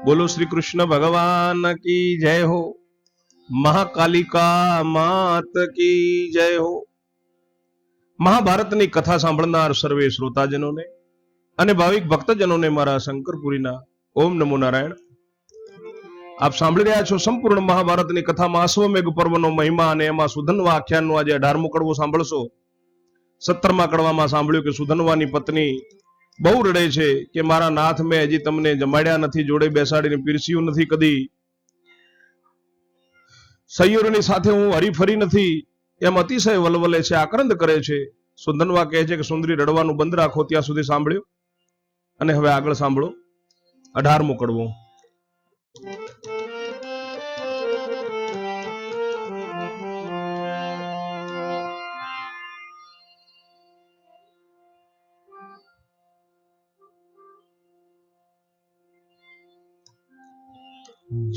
બોલો શ્રી કૃષ્ણ ભગવાન કી જય હો, મહાકાલિકા માત કી જય હો। મહાભારતની કથા સાંભળનાર સર્વે શ્રોતાજનોને અને ભાવિક ભક્તજનોને મારા શંકરપુરીના ઓમ નમો નારાયણ। આપ સાંભળી રહ્યા છો સંપૂર્ણ મહાભારતની કથામાં અશ્વમેઘ પર્વનો મહિમા અને એમાં સુધન્વા આખ્યાનનો આજે 18મો કડવો સાંભળશો। 17મા કડવામાં સાંભળ્યું કે સુધન્વાની પત્ની બહુ રડે છે કે મારા નાથ મેં હજી તમને જમાડ્યા નથી, જોડે બેસાડીને પીરસ્યું નથી, કદી સૈયરોની સાથે હું હરીફરી નથી, એમ અતિશય વલવલે છે, આક્રંદ કરે છે। સુધન્વા કહે છે કે સુંદરી રડવાનું બંધ રાખો। ત્યાં સુધી સાંભળ્યું અને હવે આગળ સાંભળો 18મો કડવો।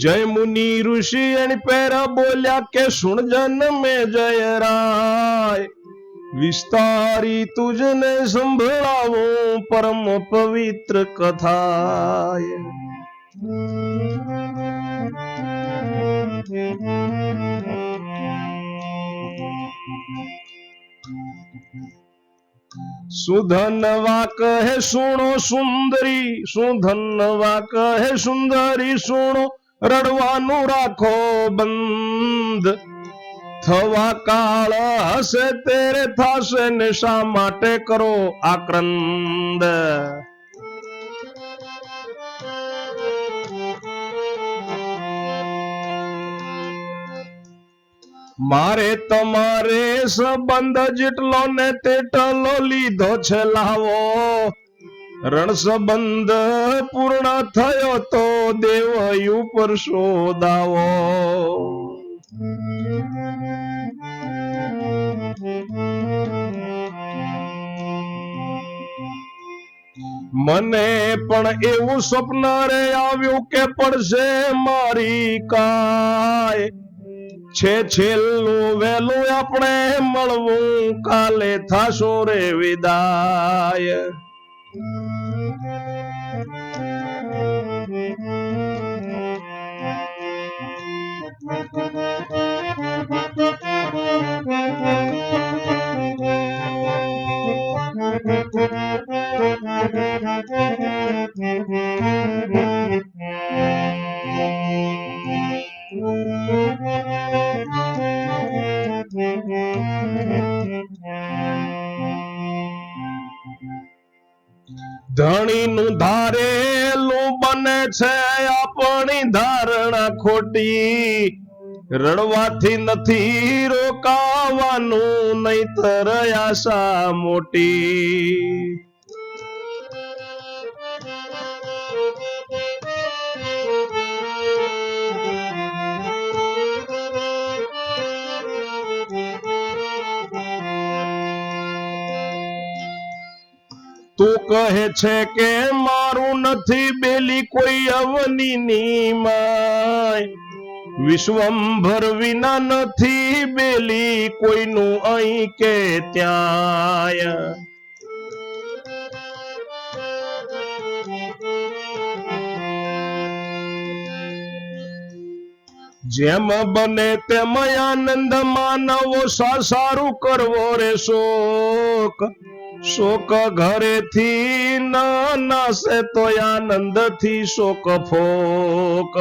जय मुनि ऋषि एनी पैरा बोल्या के सुन जन में जय राय, विस्तारी तुझने संभळावो परम पवित्र कथाय। सुधनवा कहे सुनो सुंदरी, सुधनवा कहे सुंदरी सुनो, रड़वानु राखो बंद, थवा काल हसे तेरे थासे ने शा माटे करो आक्रंद। मारे तमारे संबंध जेटलो ने तेटलो लीधो छे लावो, रण संबंध पूर्ण थयो तो देवयु पर शोधावो। मने पण एवं स्वप्न रे आव्યું કે પડશે મારી કાય, છે છેલ્લું વેલું આપણે મળવું, કાલે થાશો રે વિદાય। ધણીનું ધારેલું બને છે આપણી ધારણા ખોટી, રડવાથી નથી રોકાવાનું નહીતર આશા મોટી। તું કહે છે કે મારું નથી બેલી કોઈ અવનીની માય, વિશ્વંભર વિના નથી બેલી કોઈનું અહીં કે ત્યાંય। જેમ બને તેમ આનંદ માનવો, સારું કરવો રે શોક, શોક ઘરેથી ન નાશે તો આનંદથી શોક ફોક।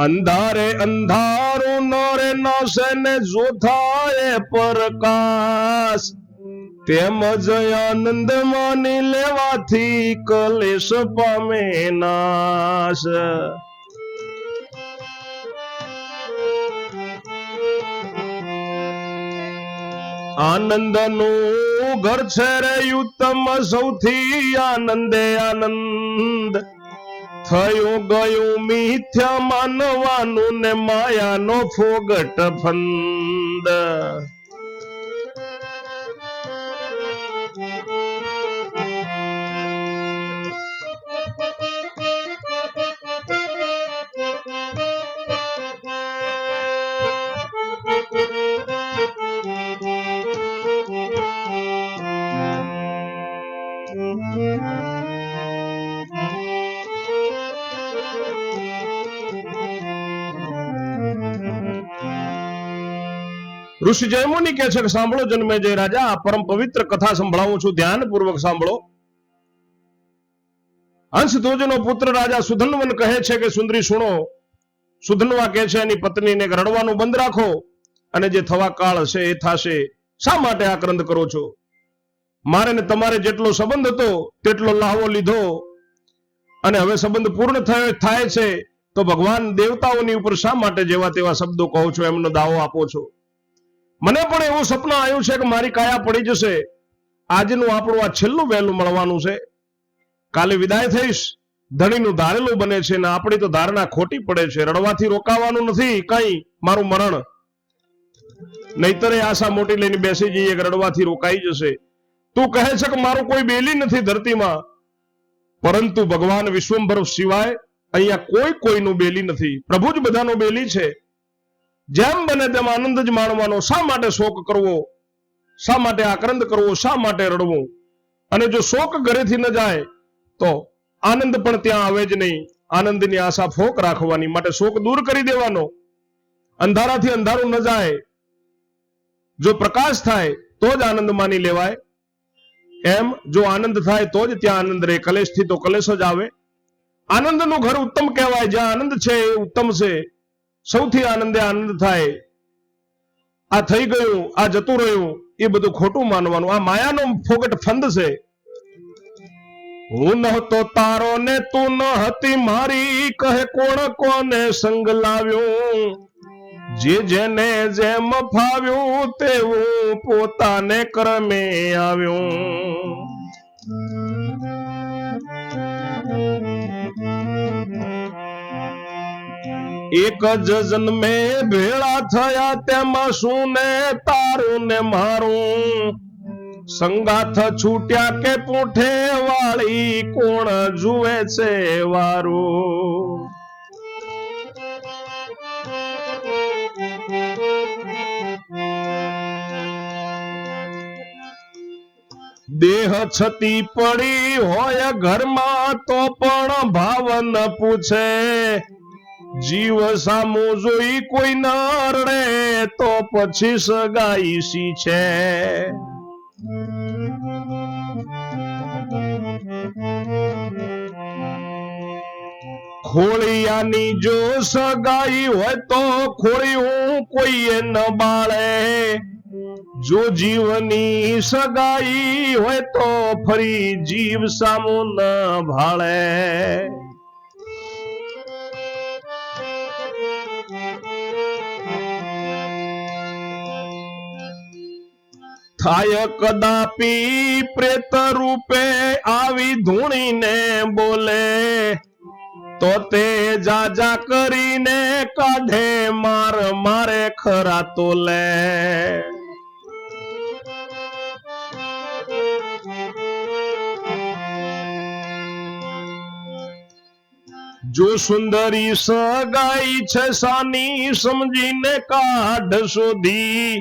અંધારે અંધારું ન રે નાશે ને જો થાય પ્રકાશ, તેમજ આનંદ માની લેવાથી કલેશ પામે નાશ। આનંદનું ઘર છે રે ઉત્તમ, સૌથી આનંદે આનંદ, થયું ગયું મિથ્યા માનવાનું ને માયાનો ફોગટ ફંદ. ઋષિ જયમુનિ કહે છે કે સાંભળો જન્મેજય રાજા, આ પરમ પવિત્ર કથા સંભળાવું છું, ધ્યાનપૂર્વક સાંભળો. હંસધ્વજનો પુત્ર રાજા સુધન્વન કહે છે કે સુંદરી સુણો. સુધન્વા કહે છે એની પત્નીને રડવાનું બંધ રાખો અને જે થવા કાળ હશે એ થશે. શા માટે આક્રંદ કરો છો? મારે ને તમારે જેટલો સંબંધ હતો તેટલો લાહવો લીધો અને હવે સંબંધ પૂર્ણ થાય છે તો ભગવાન દેવતાઓની ઉપર શા માટે જેવા તેવા શબ્દો કહો છો, એમનો દાવો આપો છો? મને પણ એવું સપનું આવ્યું છે કે મારી કાયા પડી જશે. આજનું આપણું આ છેલ્લું વહેલું મળવાનું છે. કાલે વિદાય થઈશ. ધણીનું ધારેલું બને છે ને આપણી તો ધારણા ખોટી પડે છે. રડવાથી રોકાવાનું નથી કઈ મારું મરણ, નહીતર આશા મોટી લઈને બેસી જઈએ કે રડવાથી રોકાઈ જશે. તું કહે છે કે મારું કોઈ બેલી નથી ધરતીમાં, પરંતુ ભગવાન વિશ્વંભર સિવાય અહીંયા કોઈનું બેલી નથી. પ્રભુ જ બધાનો બેલી છે. જેમ બને તેમ આનંદ જ માણવાનો. શા માટે શોક કરવો? શા માટે આક્રંદ કરવો? શા માટે રડવું? અને જો શોક ઘરેથી ન જાય તો આનંદ પણ ત્યાં આવે જ નહીં. આનંદની આશા ફોક રાખવાની, માટે શોક દૂર કરી દેવાનો. અંધારાથી અંધારું ન જાય. જો પ્રકાશ થાય તો જ આનંદ માની લેવાય. એમ જો આનંદ થાય તો જ ત્યાં આનંદ રહે. કલેશથી તો કલેશ જ આવે. આનંદનું ઘર ઉત્તમ કહેવાય. જ્યાં આનંદ છે એ ઉત્તમ છે. સૌથી આનંદે આનંદ થાય. આ થઈ ગયું, આ જતું રહ્યું, એ બધું ખોટું માનવાનું. આ માયાનો ફોગટ ફંદ છે. હું નહોતો તારો ને તું ન હતી મારી, કહે કોણ કોને સંગ લાવ્યું. જે જેને જેમ ફાવ્યું તેવું પોતાને કર્મે આવ્યું. એક જ જન્મે ભેળા થયા તેમાં શું ને તારું ને મારું. સંગાથ છૂટ્યા કે પૂઠે વાળી કોણ જુએ છે વારું. દેહ છતી પડી હોય ઘરમાં તો પણ ભાવ ન પૂછે. જીવ સામું જોઈ કોઈ ન રડે તો પછી સગાઈ સી છે. ખોળિયાની જો સગાઈ હોય તો ખોળિયું કોઈએ ન બાળે. જો જીવની સગાઈ હોય તો ફરી જીવ સામું ન ભાળે. થાય કદાપી પ્રેત રૂપે આવી ધૂણીને બોલે, તો તે જાજા કરીને કાઢે માર મારે ખરા તો લે. જો સુંદરી સગાઈ છે સાની સમજીને કાઢ શોધી.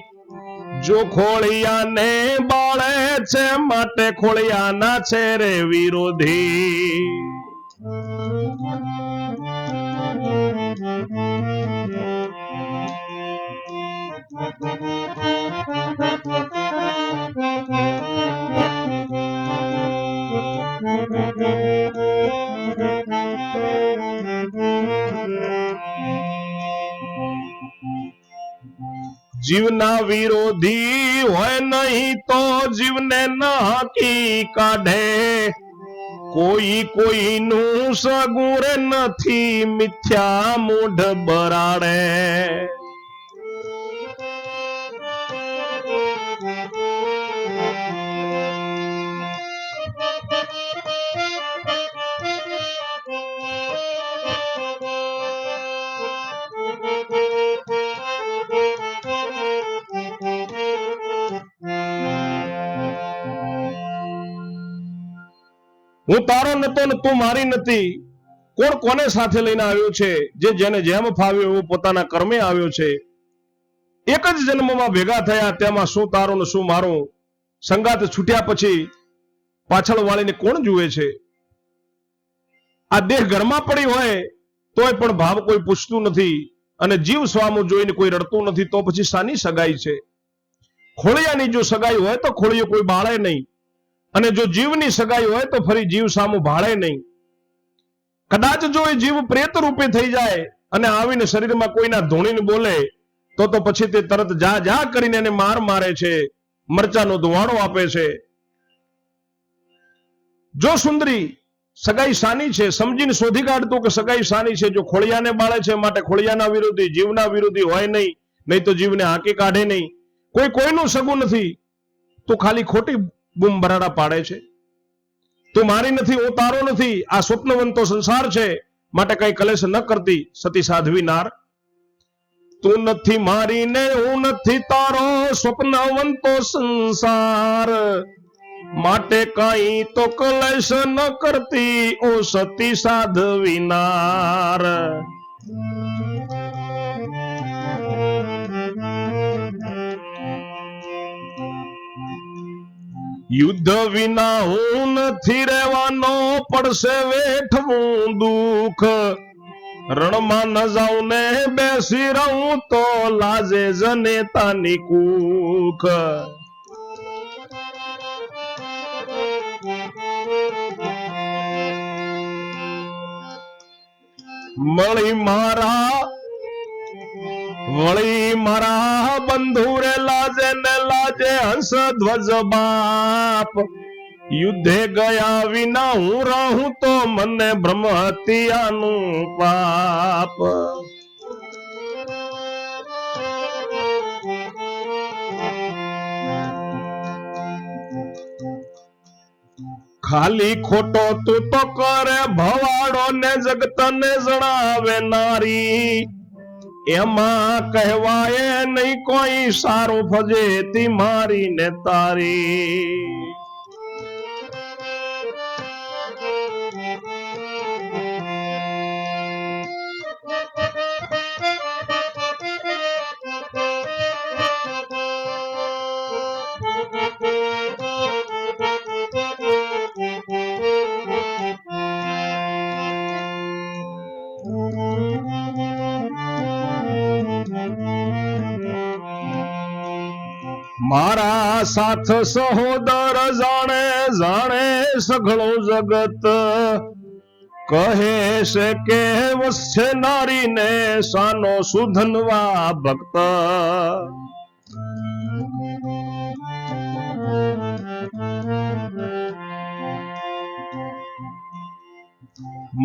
જો ખોળિયાને બાળે છે માટે ખોળિયાના છે રે વિરોધી. જીવના વિરોધી હોય નહીં તો જીવને નાકી કાઢે. કોઈ કોઈનું સગું રે નથી મિથ્યા મૂઢ બરાડે. હું તારો નતો ને તું મારી નથી. કોણ કોને સાથે લઈને આવ્યો છે? જે જેને જેમ ફાવ્યો એવો પોતાના કર્મે આવ્યો છે. એક જ જન્મમાં ભેગા થયા, તેમાં શું તારું ને શું મારું? સંગાત છૂટ્યા પછી પાછળ વાળીને કોણ જુએ છે? આ દેહ ઘરમાં પડી હોય તોય પણ ભાવ કોઈ પૂછતું નથી, અને જીવ સ્વામું જોઈને કોઈ રડતું નથી, તો પછી શાની સગાઈ છે? ખોળિયાની જો સગાઈ હોય તો ખોળિયો કોઈ બાળે નહીં, અને જો જીવની સગાઈ હોય તો ફરી જીવ સામું ભાળે નહીં. કદાચ જો એ જીવ પ્રેત રૂપે થઈ જાય અને આવીને શરીરમાં કોઈના ધૂણીને બોલે તો પછી તે તરત જા જા કરીને એને માર મારે છે, મરચાનો ધુવાડો આપે છે. જો સુંદરી સગાઈ શાની છે સમજીને શોધી કાઢતું કે સગાઈ શાની છે. જો ખોળિયાને બાળે છે માટે ખોળિયાના વિરોધી, જીવના વિરોધી હોય નહીં, નહીં તો જીવને હાંકી કાઢે નહીં. કોઈ કોઈનું સગું નથી, તું ખાલી ખોટી બૂમ બરાડા પાડે છે. તું મારી નથી, હું તારો નથી. આ સ્વપ્નવંતો સંસાર છે માટે કઈ કલેશ ન કરતી સતી સાધ્વી નાર. તું નથી મારી ને હું નથી તારો, સ્વપ્નવંતો સંસાર માટે કઈ તો કલેશ ન કરતી ઓ સતી સાધ્વી નાર. યુદ્ધ વિના હું નથી રહેવાનો, પડશે વેઠવું દુઃખ. રણમાં ન જાઉં ને બેસી રહું તો લાજે જનેતાની કુખ. વળી મારા બંધુ રે લાજે ને લાજે હંસ ધ્વજ બાપ. યુદ્ધે ગયા વિના હું રહું તો મને બ્રહ્મ હત્યાનું પાપ. ખાલી ખોટો તું તો કરે ભવાડો ને જગત ને જણાવે નારી. એમાં કહેવાય નહીં કોઈ સારું ફજેતી મારી ને તારી. મારા સાથ સહોદર જાણે જાણે સઘળો જગત. કહે છે કે વસે નારીને સાનો સુધનવા ભક્ત.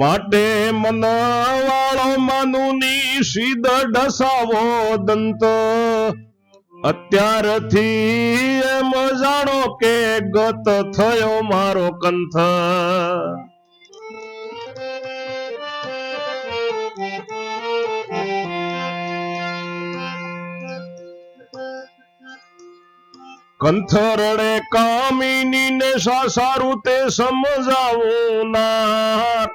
માટે મન વાળો માનુની સીધ ડસાવો દંત. અત્યારથી એમ જાણો કે ગત થયો મારો કંથ. કંથ રડે કામિની ને સારું તે સમજાવું ના.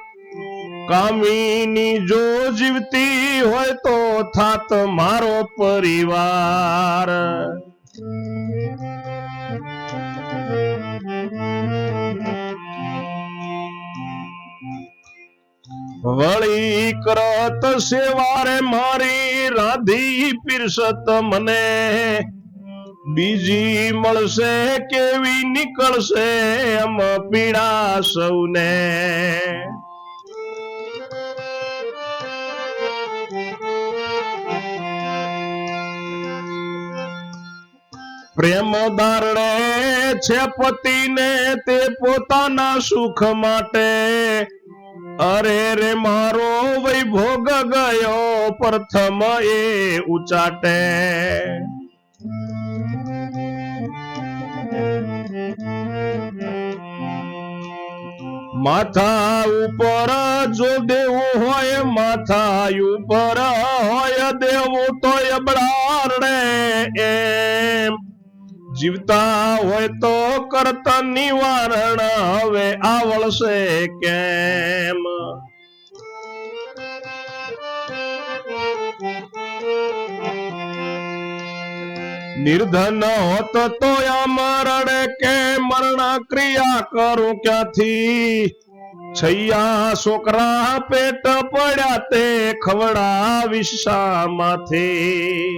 કામિની જો જીવતી હોય તો થાત મારો પરિવાર. વળી કરત સેવારે મારી રાધી પીરસત મને. બીજી મળશે કેવી નીકળશે એમ પીડા સૌને. પ્રેમ દારડે છે પતિને તે પોતાના સુખ માટે. અરે રે મારો વૈભોગ ગયો પ્રથમ એ ઉચાટે. માથા ઉપર જો દેવું હોય, માથા ઉપર હોય દેવું તો અબળારડે એમ. જીવતા હોય તો કરતા નિવારણ હવે આવળશે કેમ? નિર્ધન હોત તો આમ રડે કે મરણ ક્રિયા કરું ક્યાંથી? છૈયા છોકરા પેટ પડ્યા તે ખવડાવીશ શામાંથી?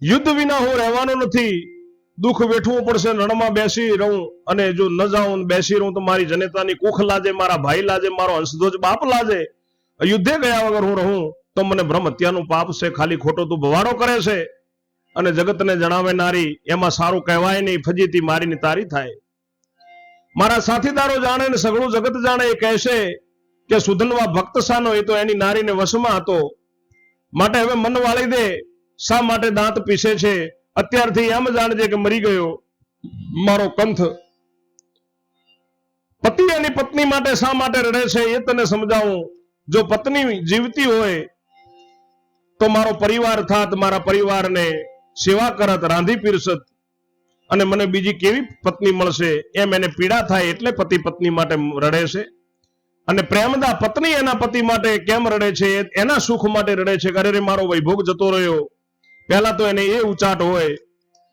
યુદ્ધ વિના હું રહેવાનો નથી, દુઃખ વેઠવું પડશે, રણમાં બેસી રહું, અને જો ન જાઉં બેસી રહું તો મારી જનેતાની કુખ લાજે, મારા ભાઈ લાજે, મારો અંશધ્વજ બાપ લાજે. યુદ્ધે ગયા વગર હું રહું તો મને બ્રહ્મ હત્યાનું પાપ છે, ખાલી ખોટો તું ભવાડો કરે છે, અને જગતને જણાવે નારી, એમાં સારું કહેવાય નહીં, ફજીતી મારીની તારી થાય. મારા સાથીદારો જાણે ને સગળું જગત જાણે એ કહેશે કે સુધનવા ભક્ત સાનો, એ તો એની નારીને વશમાં હતો, માટે હવે મન વાળી દે. શા માટે દાંત પીસે છે? અત્યારથી એમ જાણજે કે મરી ગયો મારો કંથ. પતિ એની પત્ની માટે શા માટે રડે છે એ તને સમજાવું. જો પત્ની જીવતી હોય તો મારો પરિવાર થાત, મારા પરિવારને સેવા કરત, રાંધી પીરસત, અને મને બીજી કેવી પત્ની મળશે એમ એને પીડા થાય, એટલે પતિ પત્ની માટે રડે છે. અને પ્રેમદા પત્ની એના પતિ માટે કેમ રડે છે? એના સુખ માટે રડે છે. અરે રે મારો વૈભોગ જતો રહ્યો. પહેલા તો એને એ ઉચાટ હોય,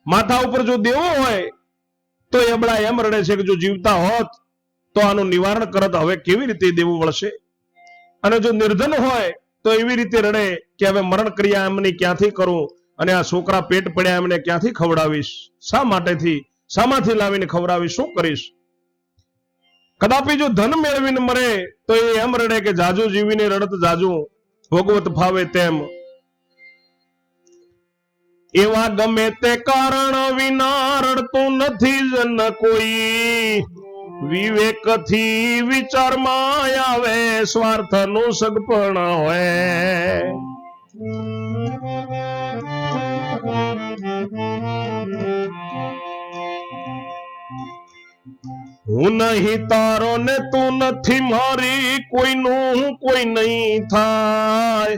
માથા ઉપર જો દેવો હોય તો એબડા એમ રડે છે કે જો જીવતા હોત તો આનું નિવારણ કરત, હવે કેવી રીતે દેવું વળશે? અને જો નિર્ધન હોય તો એવી રીતે રડે કે હવે મરણ ક્રિયા એમની ક્યાંથી કરું, અને આ છોકરા પેટ પડ્યા એમને ક્યાંથી ખવડાવીશ? શા માટેથી, શામાંથી લાવીને ખવડાવીશ? શું કરીશ? કદાપી જો ધન મેળવીને મરે તો એ એમ રડે કે જાજુ જીવીને રડત જાજુ, ભોગવત ફાવે તેમ. એવા ગમે તે કારણ વિના રડતું નથી જન કોઈ, વિવેકથી વિચારમાં આવે સ્વાર્થનું સગપણ હોય. હું નહીં તારો ને તું નથી મારી, કોઈનું કોઈ નહીં થાય.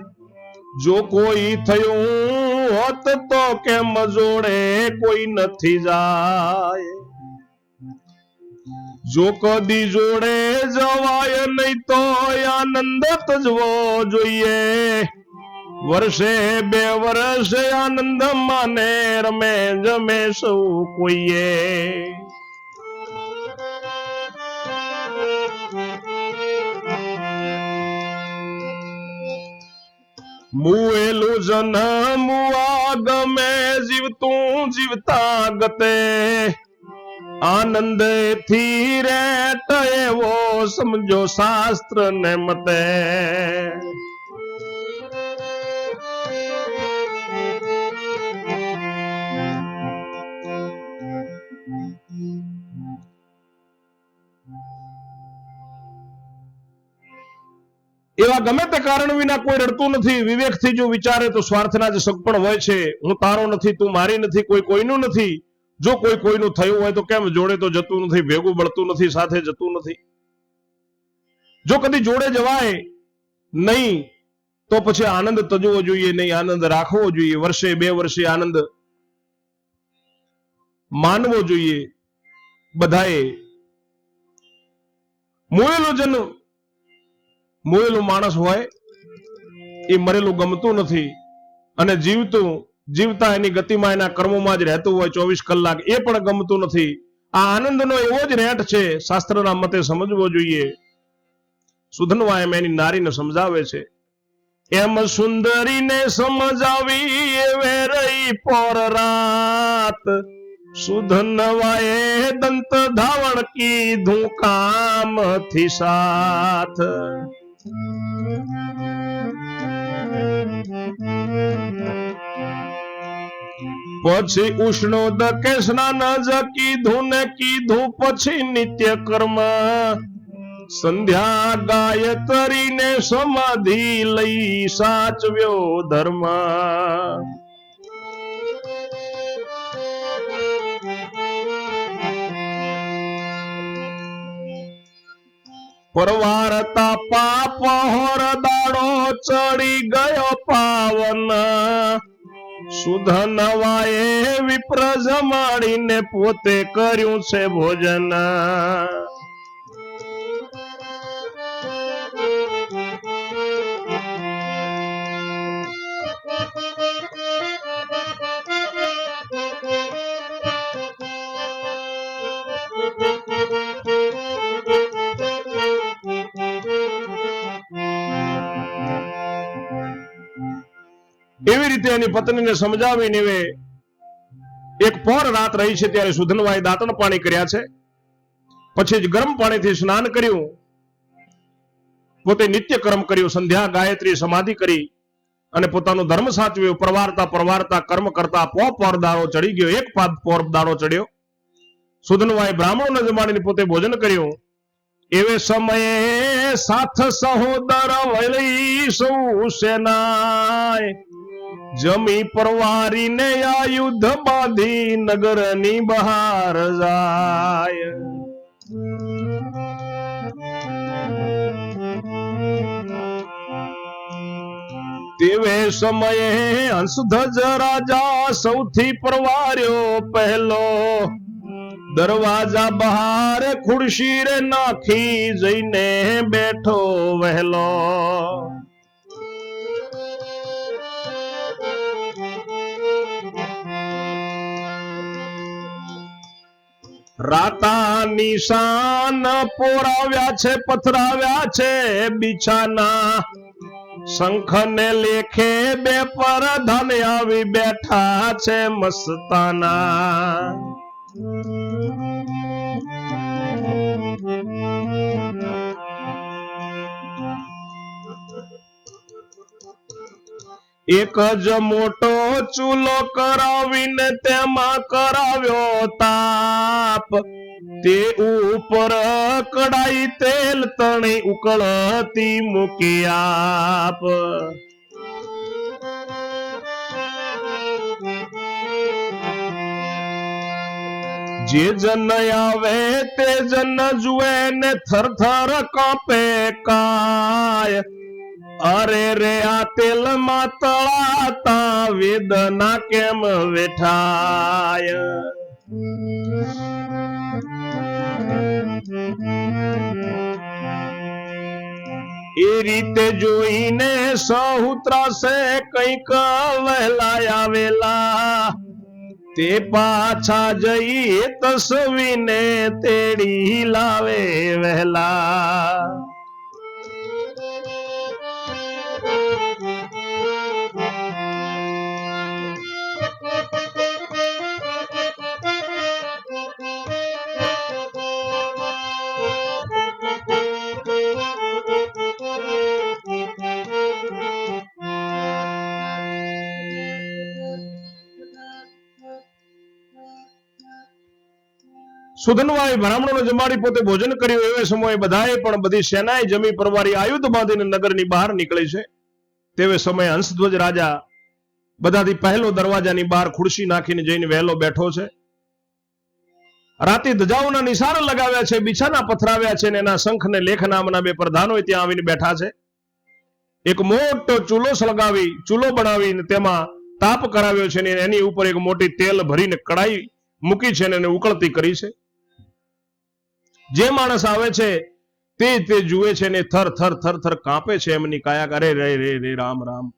જો કોઈ થયું હોત તો કેમ જોડે કોઈ નથી જાય. જો કદી જોડે જવાય નહીં તો આનંદ તજવો જોઈએ. વર્ષે બે વર્ષે આનંદ માને રમે જમે સૌ કોઈએ. મુએલું જન્મવા ગમે, જીવતું જીવતા ગતે, આનંદ થી રેટ એવો સમજો શાસ્ત્ર ને મતે. એવા ગમે તે કારણ વિના કોઈ રડતું નથી. વિવેકથી જો વિચારે તો સ્વાર્થના જે સગપણ હોય છે, હું તારો નથી, તું મારી નથી, કોઈ કોઈનું નથી. જો કોઈ કોઈનું થયું હોય તો કેમ જોડે તો જતું નથી, ભેગું બળતું નથી, સાથે જતું નથી. જો કદી જોડે જવાય નહીં તો પછી આનંદ તજવો જોઈએ નહીં, આનંદ રાખવો જોઈએ. વર્ષે બે વર્ષે આનંદ માનવો જોઈએ બધાએ. મોયેલું માણસ હોય એ મરેલું ગમતું નથી, અને જીવતા એની ગતિમાં એના કર્મોમાં જ રહેતું હોય 24 કલાક, એ પણ ગમતું નથી. આ આનંદનો એવો જ રેટ છે, શાસ્ત્રના મતે સમજવો જોઈએ. સુધનવા એમ એની નારીને સમજાવે છે એમ સુંદરીને સમજાવી એવે રહી પોર રાત સુધનવાએ દંત ધાવણ કીધું કામથી સાથ પછી ઉષ્ણોદકે સ્નાન જ કીધું ને કીધું પછી નિત્ય કર્મ સંધ્યા ગાયત્રીને સમાધિ લઈ સાચવ્યો ધર્મ પરવારતા પાપ હોર દાડો ચડી ગયો પાવન સુધનવાએ વિપ્ર જમાડીને પોતે કર્યું છે ભોજન એવી રીતે એની પત્નીને સમજાવીને એક પોર રાત રહી છે ત્યારે સુધનવાએ દાંતણ પાણી કર્યા છે પછી જ ગરમ પાણીથી સ્નાન કર્યું પોતે નિત્ય કર્મ કર્યું સંધ્યા ગાયત્રી સમાધિ કરી અને પોતાનું ધર્મ સાચવ્યું પરવારતા કર્મ કરતા પોર દાડો ચડી ગયો એક પોર દાડો ચડ્યો સુધનવાએ બ્રાહ્મણોને જમાડીને પોતે ભોજન કર્યું એવે સમયે સાથ સહોદર વળી સૌ સેનાય જમી પરવારીને આ યુદ્ધ બાંધી નગરની બહાર જાય તેવે સમયે હંસધ્વજ રાજા સૌથી પરવાર્યો પહેલો દરવાજા બહાર ખુરશી રે નાખી જઈને બેઠો વહેલો રાતા નિશાન પોરાવ્યા છે પથરાવ્યા છે બિછાના શંખ ને લેખે બે પરધાન આવી બેઠા છે મસ્તાના એક જ મોટો ચૂલો કરાવીને તેમાં કરાવ્યો તાપ તે ઉપર કડાઈ તેલ તણી ઉકળતી મૂકી આપ જે જન આવે તે જન જુએ ને થરથર કાંપે કાય અરે રે આ તેલ માં તળાતા વેદના કેમ વેઠાય એ રીતે જોઈને સહુ ત્રાસે કંઈક વહેલા આવેલા તે પાછા જઈ તસવીને તેડી લાવે વહેલા સુધનવાએ બ્રાહ્મણોને જમાડી પોતે ભોજન કર્યું એવે સમયે બધાએ પણ બધી સેનાએ જમી પરવારી આયુધ બાંધીને નગરની બહાર નીકળી છે તેવે સમયે હંસધ્વજ રાજા બધાથી પહેલો દરવાજાની બહાર ખુરશી નાખીને જઈને વહેલો બેઠો છે રાતે ધજાઓના નિશાન લગાવ્યા છે બિછાના પથરાવ્યા છે અને એના શંખ ને લેખ નામના બે પ્રધાનો ત્યાં આવીને બેઠા છે એક મોટો ચૂલો સળગાવી ચૂલો બનાવીને તેમાં તાપ કરાવ્યો છે અને એની ઉપર એક મોટી તેલ ભરીને કડાઈ મૂકી છે અને ઉકળતી કરી છે જે માણસ આવે છે તે જુએ છે ને થર થર થર થર કાંપે છે એમની કાયા કરે રે રે રે રામ રામ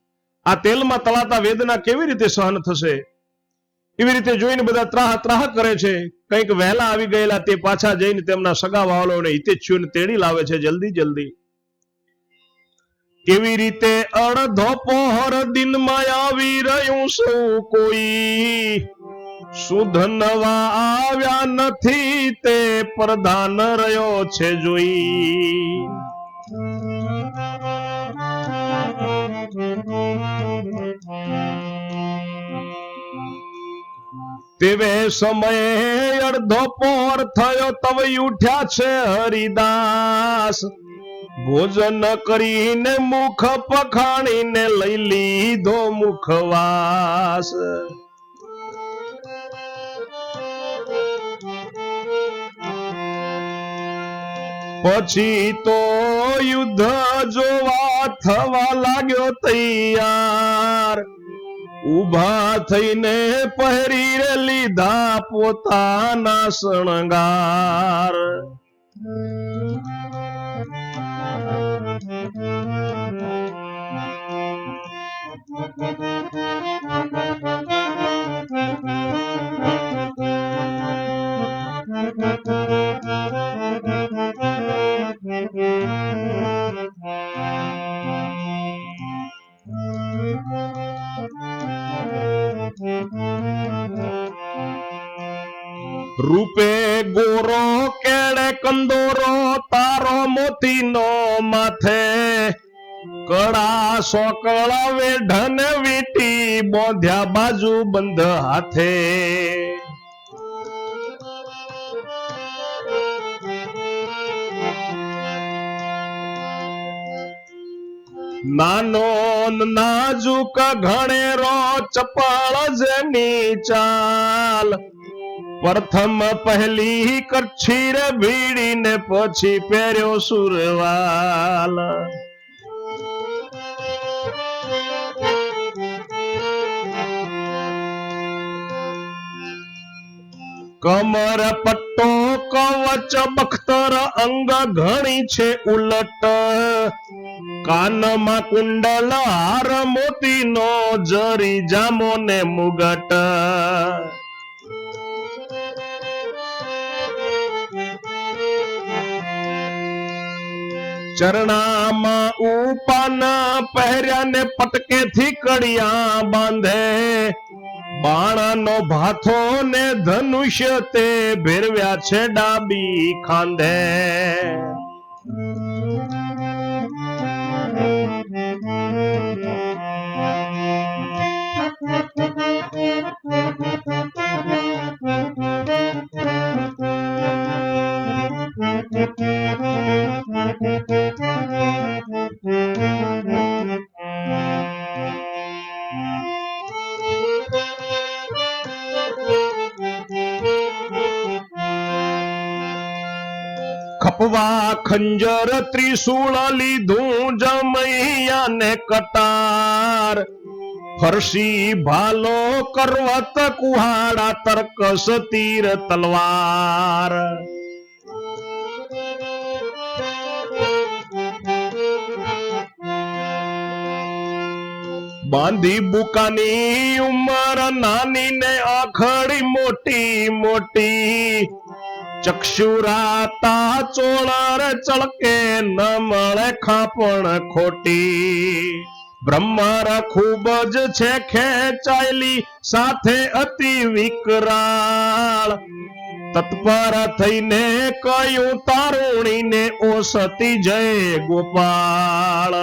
આ તેલમાં તળાતા વેદના કેવી રીતે સહન થશે એવી રીતે જોઈને બધા ત્રાહ ત્રાહ કરે છે કંઈક વહેલા આવી ગયેલા તે પાછા જઈને તેમના સગા વાળોને હિતેચ્છુઓને તેડી લાવે છે જલ્દી જલ્દી કેવી રીતે અડધો પહોર દિનમાં આવી રહ્યું સૌ કોઈ સુધ નવા આવ્યા નથી તે પ્રધાન રહ્યો છે જોઈ તેવે સમયે અડધો પહોર થયો તવે ઉઠ્યા છે હરિદાસ ભોજન કરીને મુખ પખાણીને લઈ લીધો મુખવાસ પછી તો યુદ્ધ જોવા થવા લાગ્યો તૈયાર ઉભા થઈને પહેરી લીધા પોતાના શણગાર રૂપે ગોરો કેળે કંદોરો તારો મોતીનો માથે કડા સોકળા વેઢન વીટી બોંધ્યા બાજુ બંધ હાથે નાનો નાજુક ઘણેરો ચપળ જેની ચાલ પ્રથમ પહેલી કચ્છી રે ભીડીને પછી પહેર્યો સુરવાલ કમર પટ્ટો કવચ બખ્તર અંગ ઘણી છે ઉલટ કાનમાં કુંડલ હાર મોતીનો જરી જામો ને મુગટ ચરણામાં ઉપાના પહેર્યા ને પટકેથી કડિયા બાંધે બાણાનો ભાથો ને ધનુષ્ય તે ભેરવ્યા છે ડાબી ખાંધે ખપવા ખંજર ત્રિશૂળ લીધું જમૈયા ને કટાર ફરસી ભાલો કરવત કુહાડા તર્કસ તીર તલવાર બાંધી બુકાની ઉંમર નાની ને આખડી મોટી મોટી ચક્ષુરાતા ચોળર ચળકે ન મળે ખાપણ ખોટી બ્રહ્મર ખૂબ જ છે ખેંચાયેલી સાથે અતિ વિકરાળ તત્પર થઈને કયું તારુણીને ઓ સતી જય ગોપાળ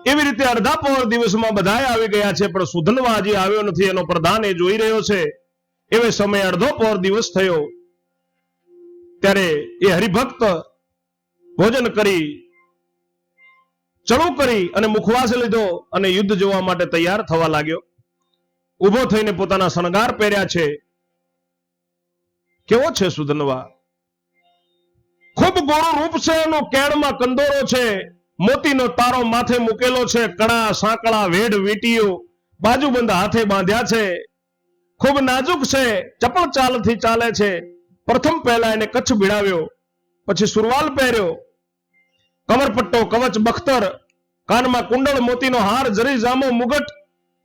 એવી રીતે અડધા પહોર દિવસમાં બધાય આવી ગયા છે પણ સુધનવા હજી આવ્યો નથી એનો પ્રધાન એ જોઈ રહ્યો છે એવે સમય અડધો પહોર દિવસ થયો ત્યારે એ હરિભક્ત ભોજન કરી ચડું કરી અને મુખવાસ લીધો અને યુદ્ધ જોવા માટે તૈયાર થવા લાગ્યો. ઉભો થઈને પોતાના શણગાર પહેર્યા છે. કેવો છે સુધનવા? ખૂબ ગોરું રૂપ છે એનું, કેણમાં કંદોરો છે, મોતીનો તારો માથે મૂકેલો છે, કણા સાંકળા વેઢ વીટીઓ બાજુબંધ હાથે બાંધ્યા છે, ખૂબ નાજુક છે, ચપળ ચાલથી ચાલે છે. પ્રથમ પહેલા એને કચ્છ ભીડાવ્યો, પછી સુરવાલ પહેર્યો, કમરપટ્ટો કવચ બખ્તર, કાનમાં કુંડળ મોતીનો હાર જરી જામો મુગટ,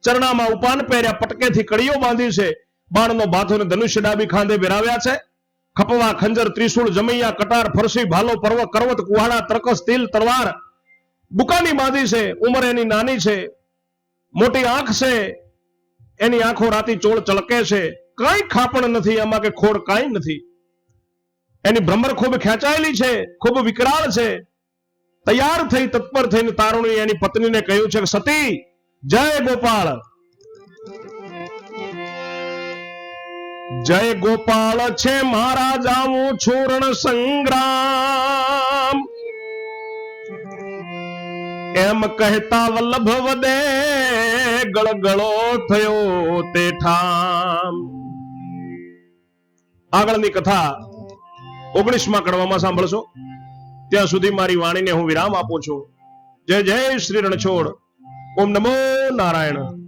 ચરણામાં ઉપાન પહેર્યા, પટકેથી કડીઓ બાંધી છે, બાણનો ભાથો ને ધનુષ્ય ડાબી ખાંધે ભેરાવ્યા છે. ખપવા ખંજર ત્રિશૂળ જમૈયા કટાર ફરસી ભાલો પર્વ કરવત કુહાડા તરકસ તિલ તલવાર બુકાની બાંધી છે. ઉંમર એની નાની છે, મોટી આંખ છે, એની આંખો રાતી ચોળ ચળકે છે. કઈ ખાપણ નથી એમાં કે ખોડ કાંઈ નથી. એની ભ્રમર ખૂબ ખેંચાયેલી છે, ખૂબ વિકરાળ છે. તૈયાર થઈ તત્પર થઈને તારુણી એની પત્નીને કહ્યું છે કે સતી જય ગોપાળ, જય ગોપાળ છે મારા જાવું છૂરણ સંગ્રામ. એમ કહેતા વલ્લભ વદે ગળગળો થયો તે ઠામ. આગળની કથા 19મા કડવામાં સાંભળશો. ત્યાં સુધી મારી વાણીને હું વિરામ આપું છું. જય જય શ્રી રણછોડ. ઓમ નમો નારાયણ.